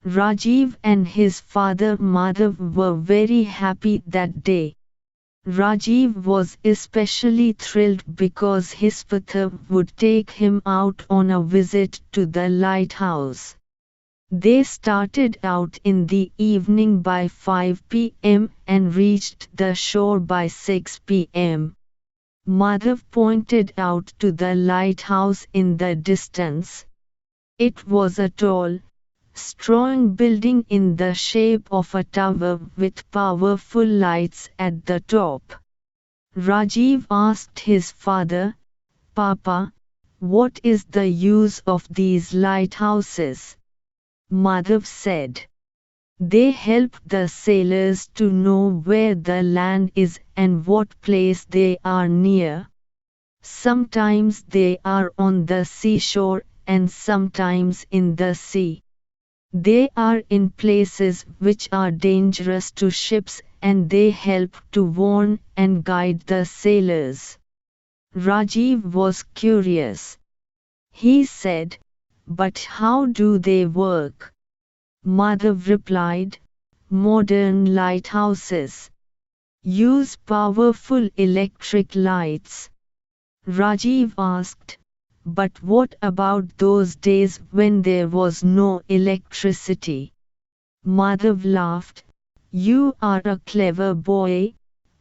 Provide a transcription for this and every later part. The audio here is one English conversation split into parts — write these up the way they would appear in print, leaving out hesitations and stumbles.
Rajiv and his father Madhav were very happy that day. Rajiv was especially thrilled because his father would take him out on a visit to the lighthouse. They started out in the evening by 5 p.m. and reached the shore by 6 p.m. Madhav pointed out to the lighthouse in the distance. It was a tall, strong building in the shape of a tower with powerful lights at the top. Rajiv asked his father, "Papa, what is the use of these lighthouses?" Madhav said, "They help the sailors to know where the land is and what place they are near. Sometimes they are on the seashore and sometimes in the sea. They are in places which are dangerous to ships and they help to warn and guide the sailors." Rajiv was curious. He said, "But how do they work?" Madhav replied, "Modern lighthouses use powerful electric lights." Rajiv asked, "But what about those days when there was no electricity?" Madhav laughed. "You are a clever boy,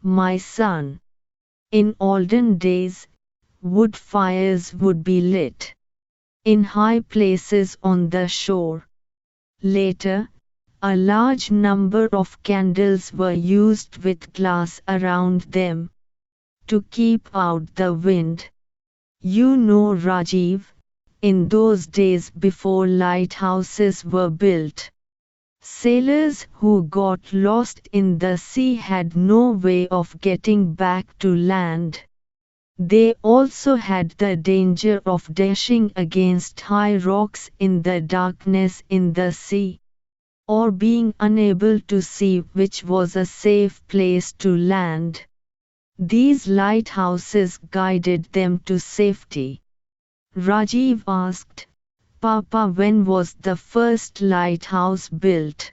my son. In olden days, wood fires would be lit in high places on the shore. Later, a large number of candles were used with glass around them to keep out the wind. You know, Rajiv, in those days before lighthouses were built, sailors who got lost in the sea had no way of getting back to land. They also had the danger of dashing against high rocks in the darkness in the sea, or being unable to see which was a safe place to land. These lighthouses guided them to safety." Rajiv asked, "Papa, when was the first lighthouse built?"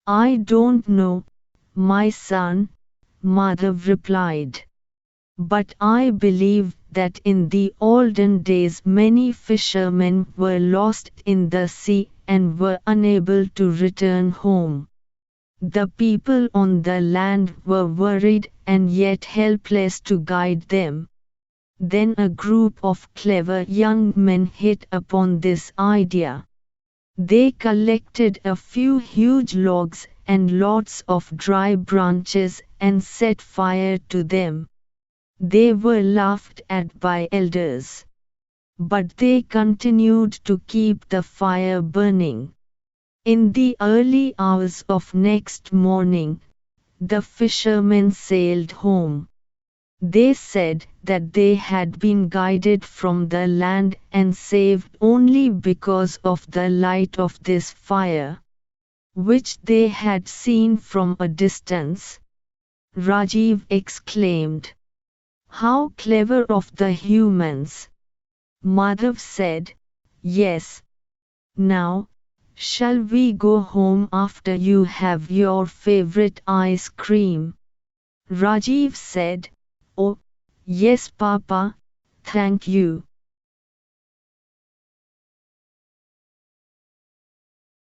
"I don't know, my son," Madhav replied. "But I believe that in the olden days many fishermen were lost in the sea and were unable to return home. The people on the land were worried and yet helpless to guide them. Then a group of clever young men hit upon this idea. They collected a few huge logs and lots of dry branches and set fire to them. They were laughed at by elders, but they continued to keep the fire burning. In the early hours of next morning, the fishermen sailed home. They said that they had been guided from the land and saved only because of the light of this fire, which they had seen from a distance." Rajiv exclaimed, "How clever of the humans!" Madhav said, "Yes. Now, shall we go home after you have your favorite ice cream?" Rajiv said, "Oh, yes Papa, thank you."